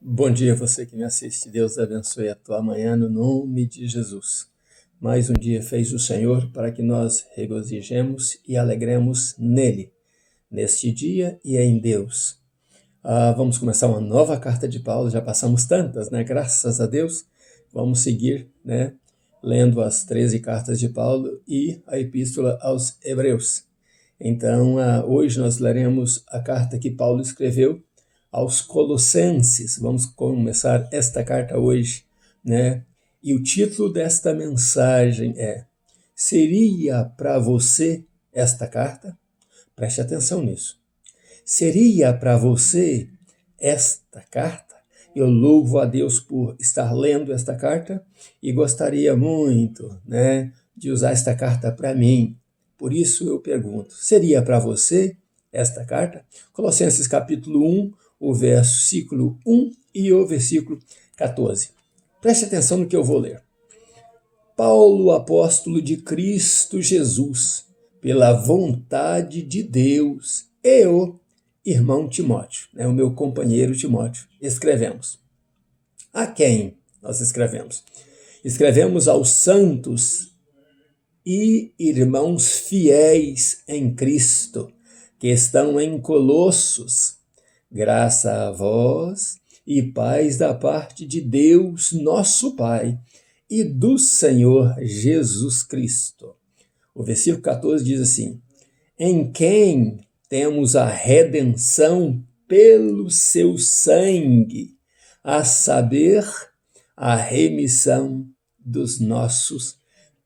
Bom dia, você que me assiste. Deus abençoe a tua manhã no nome de Jesus. Mais um dia fez o Senhor para que nós regozijemos e alegremos nele, neste dia e em Deus. Vamos começar uma nova carta de Paulo, já passamos tantas, né? Graças a Deus. Vamos seguir, né? Lendo as 13 cartas de Paulo e a epístola aos Hebreus. Então, hoje nós leremos a carta que Paulo escreveu aos Colossenses. Vamos começar esta carta hoje, né? E o título desta mensagem é: Seria para você esta carta? Preste atenção nisso. Seria para você esta carta? Eu louvo a Deus por estar lendo esta carta e gostaria muito, né, de usar esta carta para mim. Por isso eu pergunto, seria para você esta carta? Colossenses capítulo 1, o versículo 1 e o versículo 14. Preste atenção no que eu vou ler. Paulo, apóstolo de Cristo Jesus, pela vontade de Deus, e o irmão Timóteo, né, o meu companheiro Timóteo, escrevemos. A quem nós escrevemos? Escrevemos aos santos e irmãos fiéis em Cristo, que estão em Colossos. Graça a vós e paz da parte de Deus, nosso Pai, e do Senhor Jesus Cristo. O versículo 14 diz assim: em quem temos a redenção pelo seu sangue, a saber, a remissão dos nossos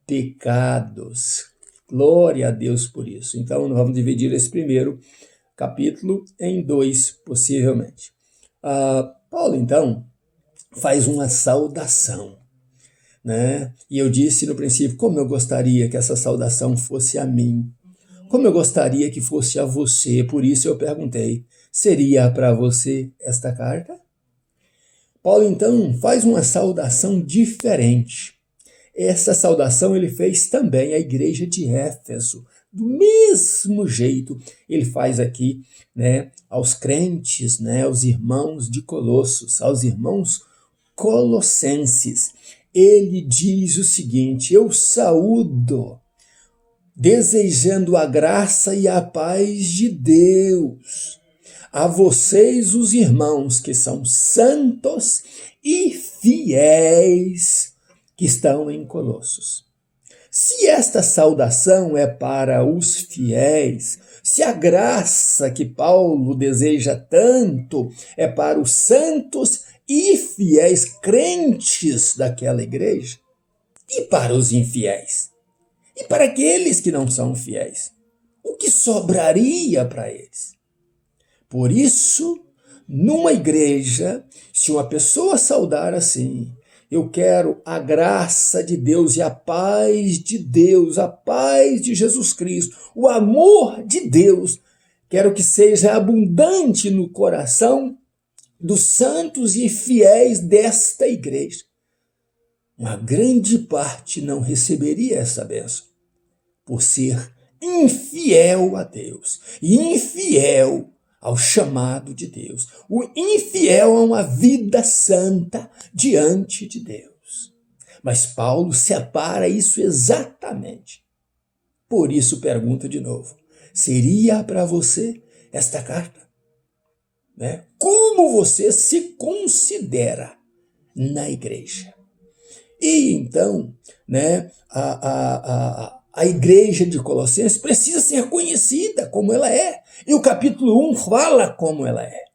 pecados. Glória a Deus por isso. Então, nós vamos dividir esse primeiro capítulo em dois, possivelmente. Paulo, então, faz uma saudação, né? E eu disse no princípio, como eu gostaria que essa saudação fosse a mim. Como eu gostaria que fosse a você. Por isso eu perguntei, seria para você esta carta? Paulo, então, faz uma saudação diferente. Essa saudação ele fez também à igreja de Éfeso. Do mesmo jeito, ele faz aqui, né, aos crentes, né, aos irmãos de Colossos, aos irmãos colossenses. Ele diz o seguinte: eu saúdo, desejando a graça e a paz de Deus a vocês, os irmãos que são santos e fiéis que estão em Colossos. Se esta saudação é para os fiéis, se a graça que Paulo deseja tanto é para os santos e fiéis crentes daquela igreja, e para os infiéis? E para aqueles que não são fiéis? O que sobraria para eles? Por isso, numa igreja, se uma pessoa saudar assim: eu quero a graça de Deus e a paz de Deus, a paz de Jesus Cristo, o amor de Deus, quero que seja abundante no coração dos santos e fiéis desta igreja. Uma grande parte não receberia essa bênção, por ser infiel a Deus e infiel ao chamado de Deus. O infiel a uma vida santa diante de Deus. Mas Paulo separa isso exatamente. Por isso pergunto de novo: seria para você esta carta? Né? Como você se considera na igreja? E então, né, a igreja de Colossenses precisa ser conhecida como ela é. E o capítulo 1 fala como ela é.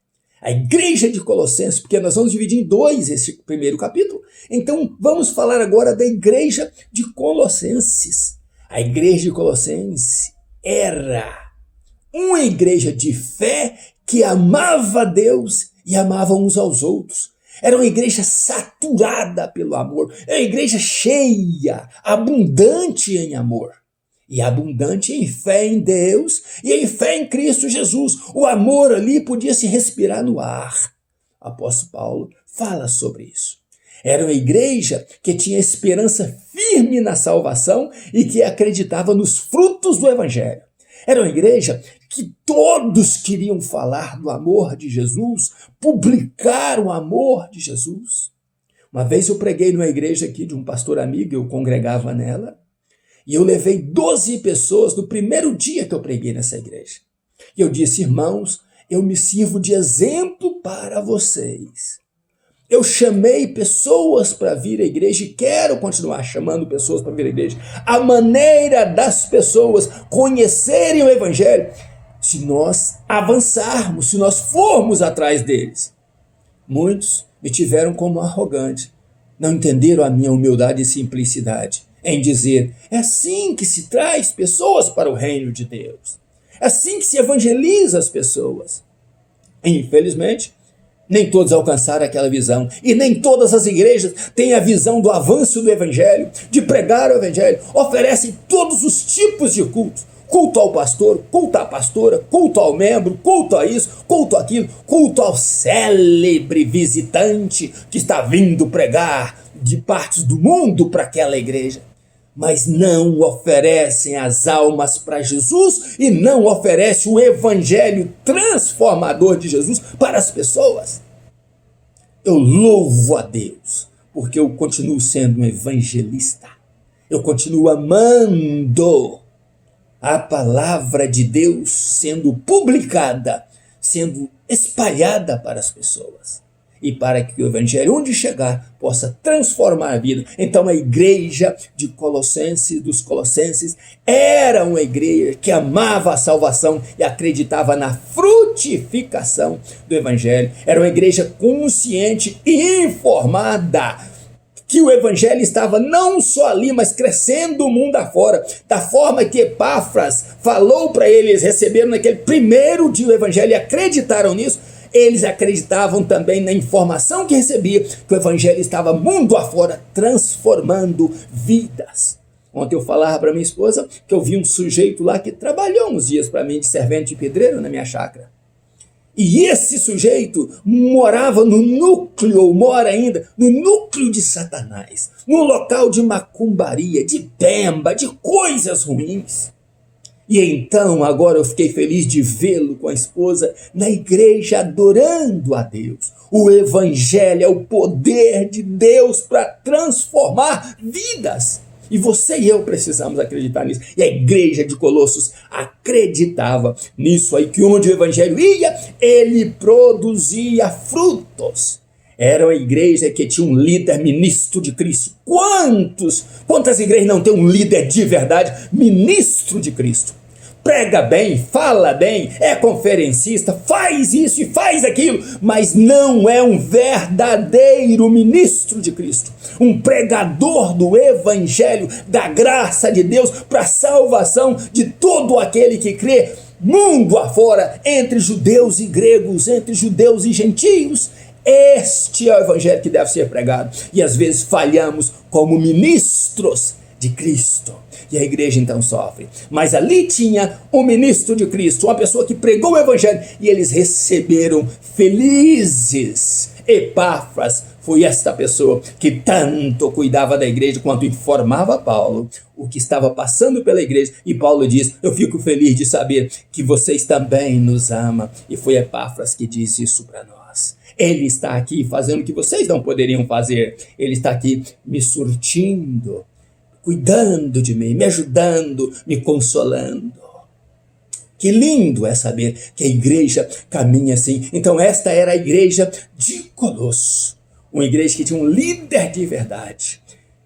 A igreja de Colossenses, porque nós vamos dividir em dois esse primeiro capítulo. Então vamos falar agora da igreja de Colossenses. A igreja de Colossenses era uma igreja de fé que amava a Deus e amava uns aos outros. Era uma igreja saturada pelo amor. Era uma igreja cheia, abundante em amor. E abundante em fé em Deus e em fé em Cristo Jesus. O amor ali podia se respirar no ar. O apóstolo Paulo fala sobre isso. Era uma igreja que tinha esperança firme na salvação e que acreditava nos frutos do evangelho. Era uma igreja que todos queriam falar do amor de Jesus, publicar o amor de Jesus. Uma vez eu preguei numa igreja aqui de um pastor amigo, eu congregava nela, e eu levei 12 pessoas no primeiro dia que eu preguei nessa igreja. E eu disse: irmãos, eu me sirvo de exemplo para vocês. Eu chamei pessoas para vir à igreja e quero continuar chamando pessoas para vir à igreja. A maneira das pessoas conhecerem o evangelho, se nós avançarmos, se nós formos atrás deles. Muitos me tiveram como arrogante, não entenderam a minha humildade e simplicidade em dizer: é assim que se traz pessoas para o reino de Deus, é assim que se evangeliza as pessoas. Infelizmente, nem todos alcançaram aquela visão, e nem todas as igrejas têm a visão do avanço do evangelho, de pregar o evangelho. Oferecem todos os tipos de cultos: culto ao pastor, culto à pastora, culto ao membro, culto a isso, culto àquilo, culto ao célebre visitante que está vindo pregar de partes do mundo para aquela igreja. Mas não oferecem as almas para Jesus e não oferecem o evangelho transformador de Jesus para as pessoas. Eu louvo a Deus, porque eu continuo sendo um evangelista. Eu continuo amando a palavra de Deus sendo publicada, sendo espalhada para as pessoas. E para que o evangelho, onde chegar, possa transformar a vida. Então a igreja de Colossenses, dos Colossenses, era uma igreja que amava a salvação e acreditava na frutificação do evangelho. Era uma igreja consciente e informada que o evangelho estava não só ali, mas crescendo o mundo afora. Da forma que Epáfras falou para eles, receberam naquele primeiro dia o evangelho e acreditaram nisso. Eles acreditavam também na informação que recebia, que o evangelho estava mundo afora transformando vidas. Ontem eu falava para minha esposa que eu vi um sujeito lá que trabalhou uns dias para mim de servente de pedreiro na minha chácara. E esse sujeito morava no núcleo, ou mora ainda, no núcleo de Satanás, num local de macumbaria, de pemba, de coisas ruins. E então agora eu fiquei feliz de vê-lo com a esposa na igreja adorando a Deus. O evangelho é o poder de Deus para transformar vidas. E você e eu precisamos acreditar nisso. E a igreja de Colossos acreditava nisso aí, que onde o evangelho ia, ele produzia frutos. Era uma igreja que tinha um líder ministro de Cristo. Quantas igrejas não têm um líder de verdade, ministro de Cristo? Prega bem, fala bem, é conferencista, faz isso e faz aquilo, mas não é um verdadeiro ministro de Cristo, um pregador do evangelho, da graça de Deus para a salvação de todo aquele que crê, mundo afora, entre judeus e gregos, entre judeus e gentios. Este é o evangelho que deve ser pregado, e às vezes falhamos como ministros de Cristo. E a igreja então sofre. Mas ali tinha um ministro de Cristo, uma pessoa que pregou o evangelho, e eles receberam felizes. Epáfras foi esta pessoa que tanto cuidava da igreja quanto informava Paulo o que estava passando pela igreja. E Paulo diz: eu fico feliz de saber que vocês também nos amam. E foi Epáfras que disse isso para nós. Ele está aqui fazendo o que vocês não poderiam fazer. Ele está aqui me surtindo, cuidando de mim, me ajudando, me consolando. Que lindo é saber que a igreja caminha assim. Então esta era a igreja de Colossos, uma igreja que tinha um líder de verdade.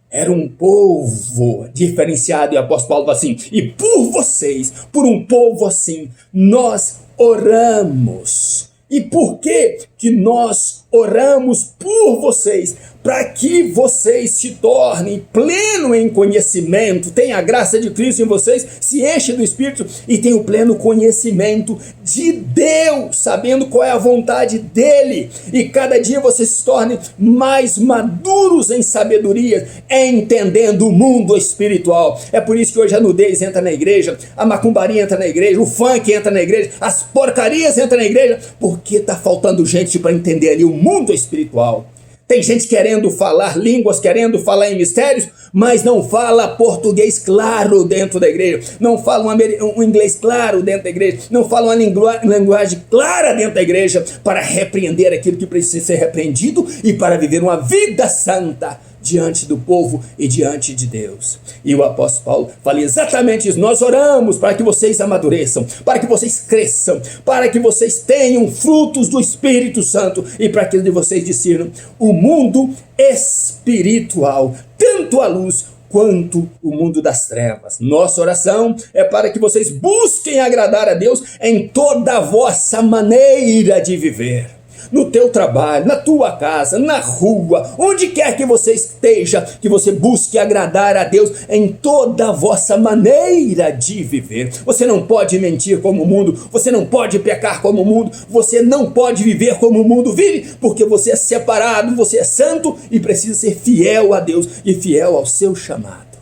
Era um povo diferenciado, e o apóstolo Paulo fala assim: e por vocês, por um povo assim, nós oramos. E por que nós oramos por vocês? Para que vocês se tornem pleno em conhecimento, tenham a graça de Cristo em vocês, se enchem do Espírito e tenham o pleno conhecimento de Deus, sabendo qual é a vontade dEle. E cada dia vocês se tornem mais maduros em sabedoria, entendendo o mundo espiritual. É por isso que hoje a nudez entra na igreja, a macumbaria entra na igreja, o funk entra na igreja, as porcarias entram na igreja, porque está faltando gente para entender ali o mundo espiritual. Tem gente querendo falar línguas, querendo falar em mistérios, mas não fala português claro dentro da igreja, não fala um inglês claro dentro da igreja, não fala uma linguagem clara dentro da igreja para repreender aquilo que precisa ser repreendido e para viver uma vida santa diante do povo e diante de Deus. E o apóstolo Paulo fala exatamente isso. Nós oramos para que vocês amadureçam, para que vocês cresçam, para que vocês tenham frutos do Espírito Santo e para que vocês discernam o mundo espiritual, tanto a luz quanto o mundo das trevas. Nossa oração é para que vocês busquem agradar a Deus em toda a vossa maneira de viver. No teu trabalho, na tua casa, na rua, onde quer que você esteja, que você busque agradar a Deus em toda a vossa maneira de viver. Você não pode mentir como o mundo, você não pode pecar como o mundo, você não pode viver como o mundo vive, porque você é separado, você é santo e precisa ser fiel a Deus e fiel ao seu chamado.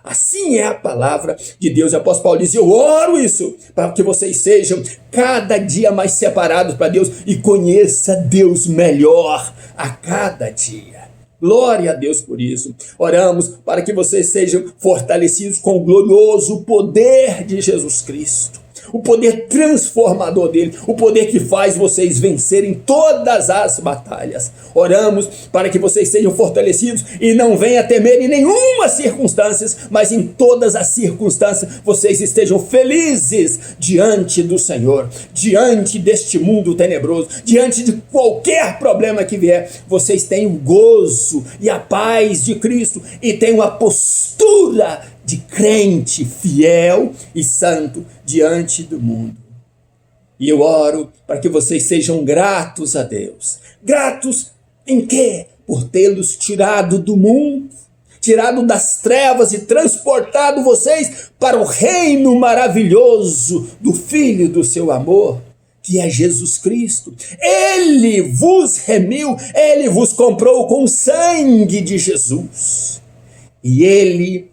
Assim é a palavra de Deus. O apóstolo Paulo diz: eu oro isso, para que vocês sejam cada dia mais separados para Deus e conheça Deus melhor a cada dia. Glória a Deus por isso. Oramos para que vocês sejam fortalecidos com o glorioso poder de Jesus Cristo. O poder transformador dele, o poder que faz vocês vencerem todas as batalhas. Oramos para que vocês sejam fortalecidos e não venham a temer em nenhuma circunstância, mas em todas as circunstâncias vocês estejam felizes diante do Senhor, diante deste mundo tenebroso, diante de qualquer problema que vier. Vocês têm o gozo e a paz de Cristo e têm uma postura de crente fiel e santo diante do mundo. E eu oro para que vocês sejam gratos a Deus. Gratos em quê? Por tê-los tirado do mundo, tirado das trevas e transportado vocês para o reino maravilhoso do Filho do seu amor, que é Jesus Cristo. Ele vos remiu, ele vos comprou com o sangue de Jesus. E ele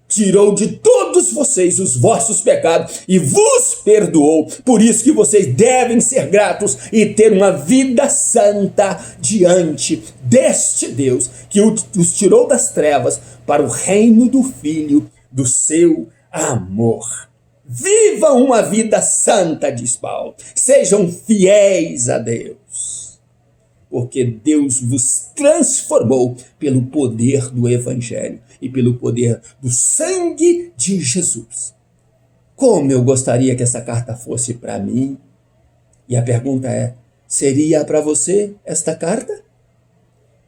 tirou de todos vocês os vossos pecados e vos perdoou. Por isso que vocês devem ser gratos e ter uma vida santa diante deste Deus que os tirou das trevas para o reino do Filho do seu amor. Vivam uma vida santa, diz Paulo. Sejam fiéis a Deus, porque Deus vos transformou pelo poder do Evangelho e pelo poder do sangue de Jesus. Como eu gostaria que essa carta fosse para mim. E a pergunta é: seria para você esta carta?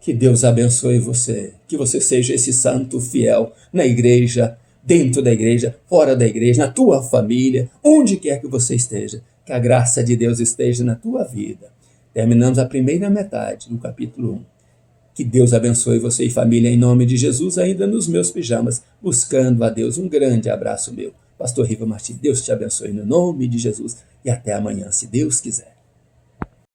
Que Deus abençoe você, que você seja esse santo fiel na igreja, dentro da igreja, fora da igreja, na tua família, onde quer que você esteja. Que a graça de Deus esteja na tua vida. Terminamos a primeira metade do capítulo 1. Que Deus abençoe você e família em nome de Jesus, ainda nos meus pijamas, buscando a Deus. Um grande abraço meu. Pastor Riva Martins, Deus te abençoe no nome de Jesus e até amanhã, se Deus quiser.